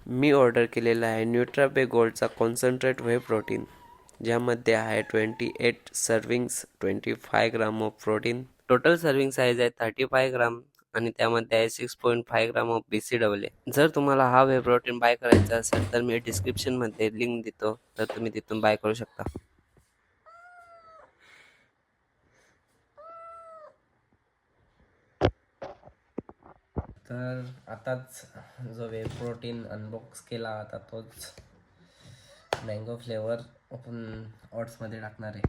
मी order केलेला आहे Nutrabay गोल्डचा concentrate whey protein, ज्यामध्ये आहे 28 servings 25 gram of protein. Total serving size आहे 35 ग्राम आणि त्यामध्ये आहे 6.5 ग्राम ऑफ BCAA. जर तुम्हाला हा व्हे प्रोटीन बाय करायचा असेल तर मी डिस्क्रिप्शनमध्ये लिंक देतो, तर तुम्ही तिथून बाय करू शकता. तर आताच जो वे प्रोटीन अनबॉक्स केला, आता तोच मँगो फ्लेवर आपण ओट्समध्ये टाकणार आहे.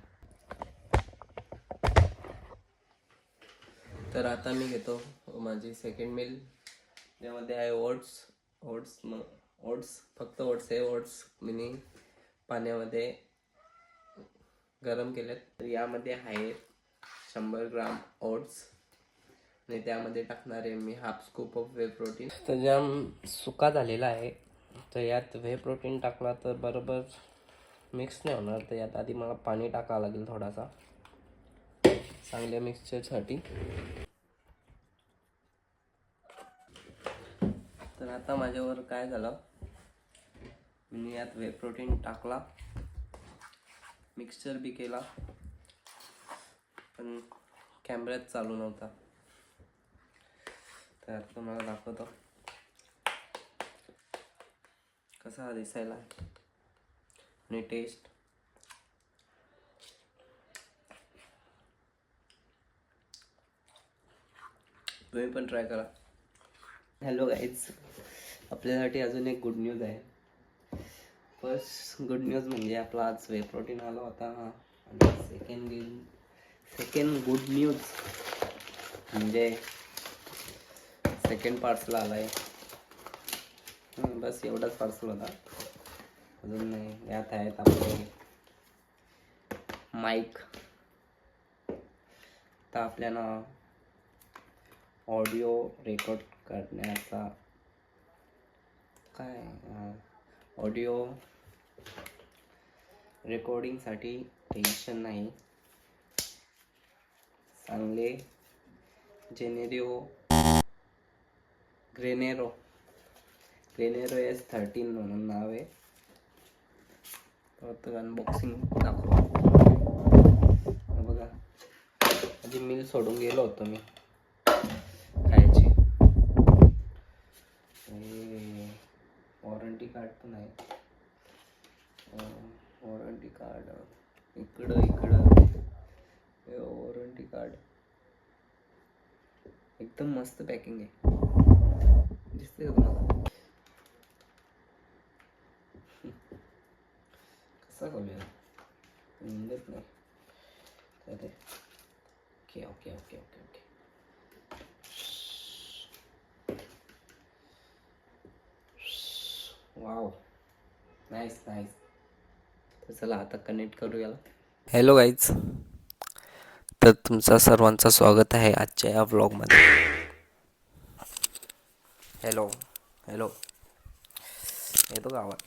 तर आता मी घेतो माझी सेकंड मील, त्यामध्ये आहे ओट्स फक्त ओट्स आहे. ओट्स मी पाण्यामध्ये गरम केलेत. तर यामध्ये आहे 100 ग्राम ओट्स आणि त्यामध्ये टाकणार आहे मी half scoop of whey protein. तर जाम सुका झालेला आहे, तर यात व्हे प्रोटीन टाकला तर बरोबर मिक्स नाही होणार. तर यात आधी मला पाणी टाकावं लागेल थोडासा चांगल्या मिक्सचरसाठी. तर आता माझ्यावर काय झालं, मी यात व्हे प्रोटीन टाकला, मिक्सचर बी केला, पण कॅमेऱ्यात चालू नव्हता. तर आता तुम्हाला दाखवतो कसा दिसायला आणि टेस्ट. तुम्ही पण ट्राय करा. हॅलो गाईज, आपल्यासाठी अजून एक गुड न्यूज आहे. फर्स्ट गुड न्यूज म्हणजे आपला आज व्हे प्रोटीन आला होता, आणि सेकंड गुड न्यूज म्हणजे सेकंड पार्सल आला आहे. बस एवढाच पार्सल होता, अजून नाही. यात आहेत आपले माईक. तर आपल्याला ऑडिओ रेकॉर्ड करण्याचा ऑडिओ रेकॉर्डिंगसाठी टेन्शन नाही. चांगले ग्रेनेरो S13 म्हणून नाव आहे. तर अनबॉक्सिंग दाखवा. बघा, आधी मिल सोडून गेलो होतो मी खायची. वॉरंटी कार्ड पण आहे. वॉरंटी कार्ड इकडं वॉरंटी कार्ड एकदम मस्त पॅकिंग आहे, दिसते का तुम्हाला? कसा करूया निंदत नाही. तर ओके. Wow, nice. तर चला आता कनेक्ट करू याला. हॅलो गाईज, तर तुमचं सर्वांचं स्वागत आहे आजच्या या व्लॉगमध्ये. हॅलो येतो का आवाज?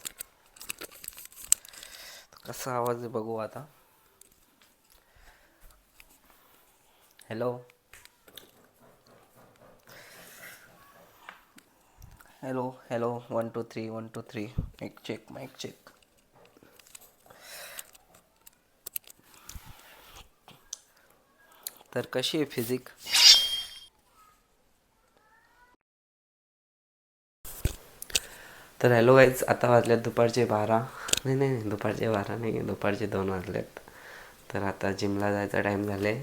कसा आवाज आहे बघू आता. Hello 1 2 3 1 2 3 mic check. तर कशी आहे फिजिक? तर हॅलो गाईज, आता वाजल्यात दुपारचे 12. नाही दुपारचे 12 नाही, दुपारचे 2 वाजलेत. तर आता जिमला जायचा टाईम झाले.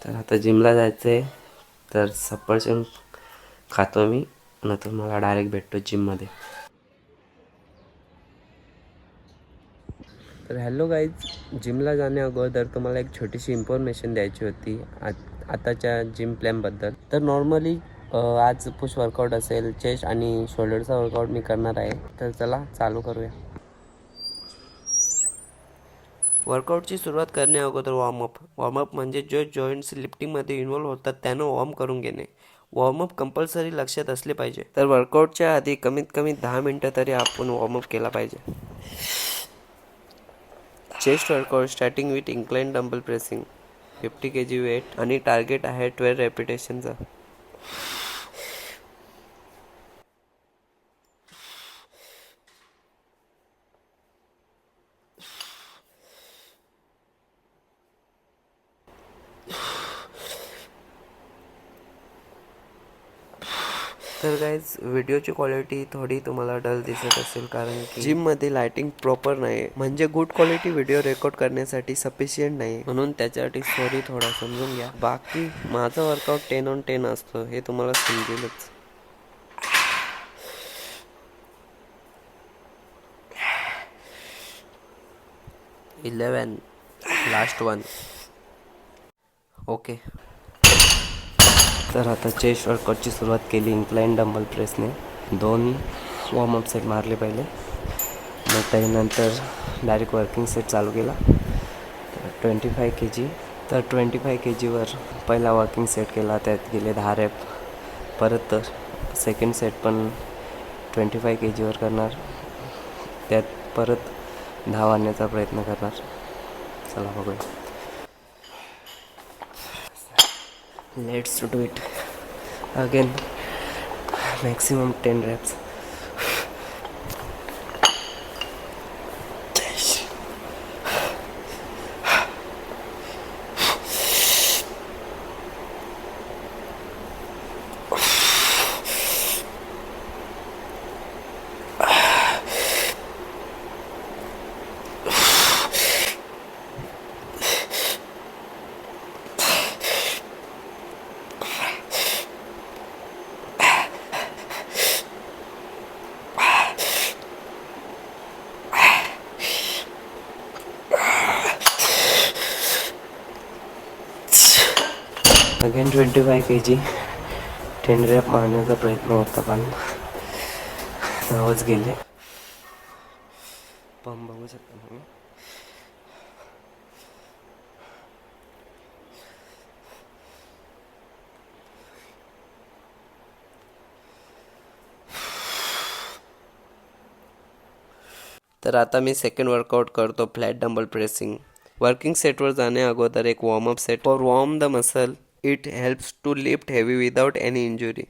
तर आता जिमला जायचं आहे, तर सफरचंद खातो मी आणि तुम्हाला डायरेक्ट भेटतो जिममध्ये. तर हॅलो गाईज, जिमला जाण्या अगोदर तुम्हाला एक छोटीशी इन्फॉर्मेशन द्यायची होती आताच्या जिम प्लॅनबद्दल. तर नॉर्मली आज पुश वर्कआउट असेल, चेस्ट आणि शोल्डरचा वर्कआउट मी करणार आहे. तर चला चालू करूया. वर्कआउटची सुरुवात करण्या अगोदर वॉर्मअप म्हणजे जो जॉईंट्स लिफ्टिंगमध्ये इन्व्हॉल्व होतात त्यांना वॉर्म करून घेणे. वॉर्मअप कंपल्सरी लक्षात असले पाहिजे. तर वर्कआउटच्या आधी कमीत कमी 10 मिनटं तरी आपण वॉर्मअप केला पाहिजे. Chest workout starting with incline dumbbell pressing 50 kg weight आणि टार्गेट आहे 12 रेपिटेशनचा. तर गाईज व्हिडिओची क्वालिटी थोडी तुम्हाला डल दिसत असेल कारण की जिममध्ये लायटिंग प्रॉपर नाही, म्हणजे गुड क्वालिटी व्हिडिओ रेकॉर्ड करण्यासाठी सफिशियंट नाही, म्हणून त्याच्यासाठी सॉरी, थोडा समजून घ्या. बाकी माझं वर्कआउट 10 on 10 असतं हे तुम्हाला समजेलच. Eleven last one. ओके, तर आता चेस्ट वर्कआउटची सुरुवात केली इन्क्लाइन डंबल प्रेसने. 2 वॉर्मअप सेट मारले पहिले, मग त्यानंतर डायरेक्ट वर्किंग सेट चालू केला. 25 kg. तर 25 kgवर पहिला वर्किंग सेट केला, त्यात गेले 10 रॅप. परत तर सेकंड सेट पण 25 kgवर करणार, त्यात परत 10 वाढण्याचा प्रयत्न करणार. चला बघूया. Let's do it again. Maximum 10 reps. Again 25 kg 10 rep मारण्याचा प्रयत्न होता, पण नावच गेले. पण बघू शकता तुम्ही. तर आता मी सेकंड वर्कआउट करतो, फ्लॅट डंबल प्रेसिंग. वर्किंग सेटवर जाण्या अगोदर एक warm up set for warm the muscle. It helps to lift heavy without any injury.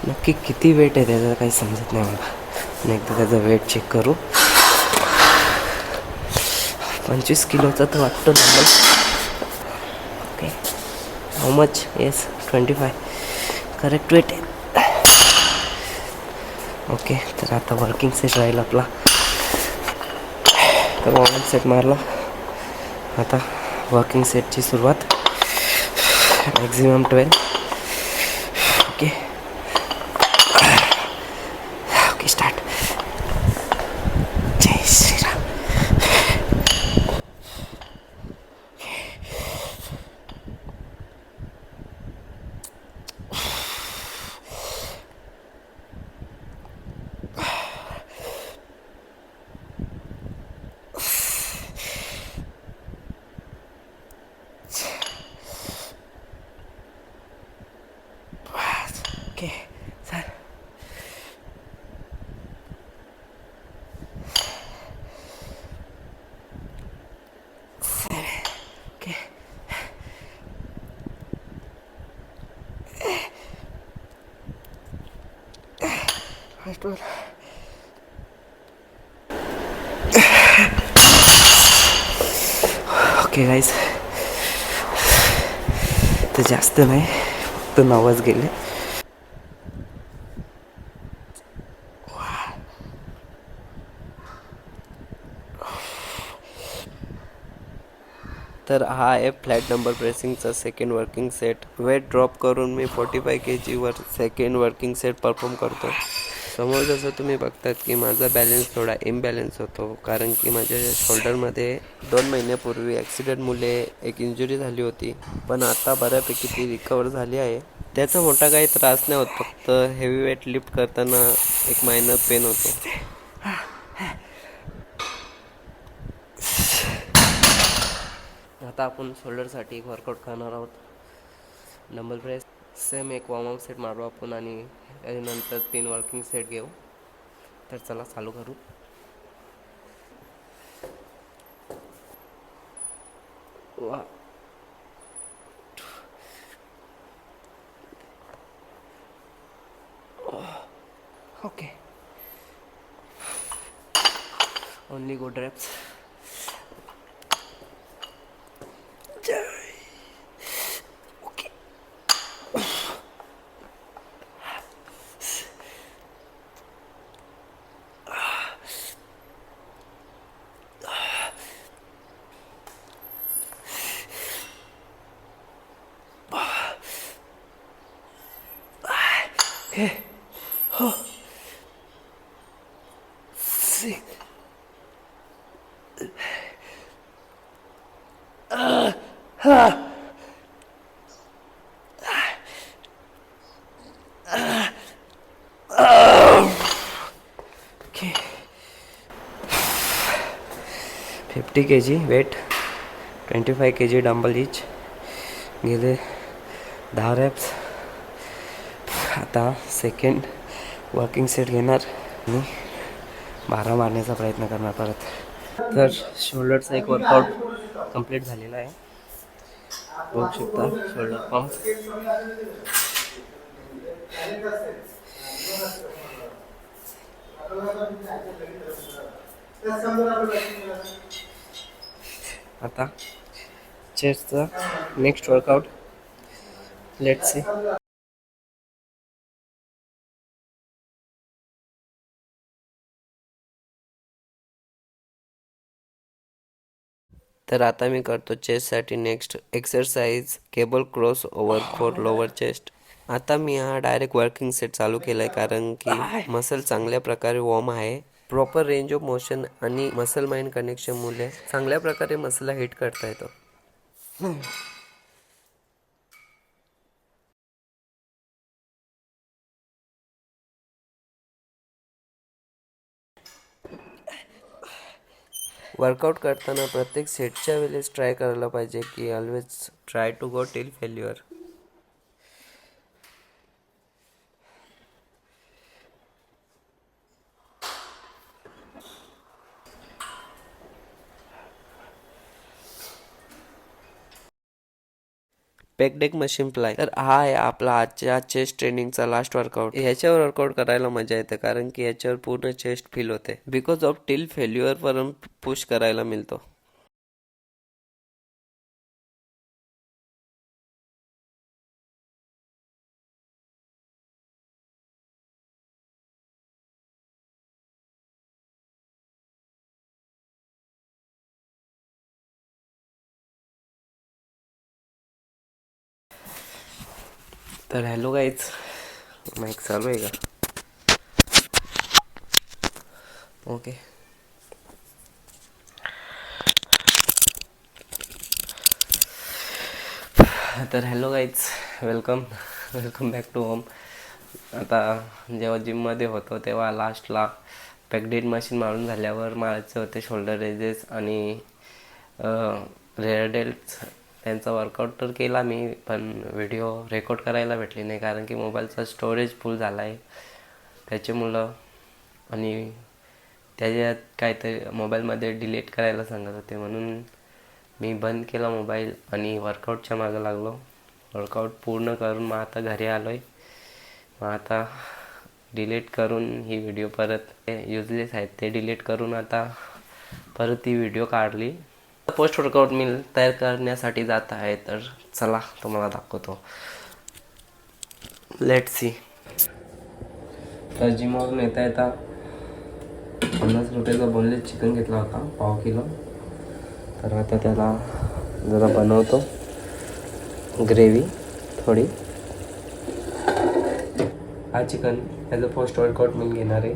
नक्की किती वेट आहे त्याचं काही समजत नाही मला. आणि एकदा त्याचा वेट चेक करू. 25 किलोचा तर वाटतो dumbbell. Okay, how much? Yes, 25 correct weight आहे. ओके, तर आता वर्किंग सेट राहील आपला. तर वॉर्मअप सेट मारला, आता वर्किंग सेटची सुरुवात. Maximum 12. Okay okay, start. Jai Shriram. Okay sir. Okay, first one. Okay guys, तर जास्त नाही, फक्त 9च गेले. तर हा आहे फ्लॅट डंबल प्रेसिंगचा second working set. Weight drop करून मी 45 kgवर सेकंड वर्किंग सेट परफॉर्म करतो. समोर जसं तुम्ही बघतात की माझा बॅलन्स थोडा इम्बॅलन्स होतो, कारण की माझ्या शोल्डरमध्ये 2 महिन्यापूर्वी ॲक्सिडेंटमुळे एक इंजुरी झाली होती, पण आता बऱ्यापैकी ती रिकवर झाली आहे. त्याचा मोठा काही त्रास नाही होत, फक्त हेवी वेट लिफ्ट करताना एक मायनर पेन होतो. आता आपण शोल्डरसाठी एक वर्कआउट करणार आहोत. डंबल प्रेस सेम एक वॉर्मअप सेट मारू आपण आणि त्यानंतर 3 वर्किंग सेट घेऊ. तर चला चालू करू. वा okay, only good reps. Okay, six, 50 kg weight, 25 kg dumbbell each. गेले 10 reps. आता सेकंड वर्किंग सेट घेणार आणि 12 मारण्याचा प्रयत्न करणार परत. तर शोल्डरचा एक वर्कआउट कंप्लीट झालेला आहे. बघू शकता शोल्डर पंप. आता चेस्टचा नेक्स्ट वर्कआउट. Let's see. तर आता मी करतो चेस्टसाठी next exercise cable cross over for lower chest. आता मी हा डायरेक्ट वर्किंग सेट चालू केलाय कारण की मसल चांगल्या प्रकारे वॉर्म आहे. प्रॉपर रेंज ऑफ मोशन आणि मसल माइंड कनेक्शन मुळे चांगल्या प्रकारे मसलला हिट करता येतो. वर्कआउट करताना प्रत्येक सेटच्या वेळेस ट्राय करायला पाहिजे की always try to go till failure. Pec deck machine fly. तर हा आहे आपला आजच्या चेस्ट ट्रेनिंगचा लास्ट वर्कआउट. ह्याच्यावर वर्कआउट करायला मजा येते कारण की ह्याच्यावर पूर्ण चेस्ट फील होते. बिकॉज ऑफ टिल फेल्युअर पर्यंत पुश करायला मिळतो. तर हॅलो गाईज, माईक चालू आहे का? ओके. तर hello guys, welcome back to home. आता जेव्हा जिममध्ये होतो तेव्हा लास्टला पॅकडेट मशीन मारून झाल्यावर मारायचे होते शोल्डर रेजेस आणि रेअर डेल्ट्स. त्यांचा वर्कआउट तर केला मी, पण व्हिडिओ रेकॉर्ड करायला भेटली नाही कारण की मोबाईलचा स्टोरेज फुल झाला आहे त्याच्यामुळं. आणि त्याच्यात काहीतरी मोबाईलमध्ये डिलीट करायला सांगत होते म्हणून मी बंद केला मोबाईल आणि वर्कआउटच्या मागं लागलो. वर्कआउट पूर्ण करून मग आता घरी आलो आहे. मग आता डिलीट करून ही व्हिडिओ परत युजलेस आहेत ते डिलीट करून आता परत ती व्हिडिओ काढली. पोस्ट वर्कआउट मी तयार करण्यासाठी जात आहे. तर चला तुम्हाला दाखवतो. Let's see. तर जिमवरून येता 50 रुपयाचा बोनलेस चिकन घेतला होता, पाव किलो. तर आता त्याला जरा बनवतो ग्रेव्ही थोडी. हा chicken as a post workout मी घेणार आहे.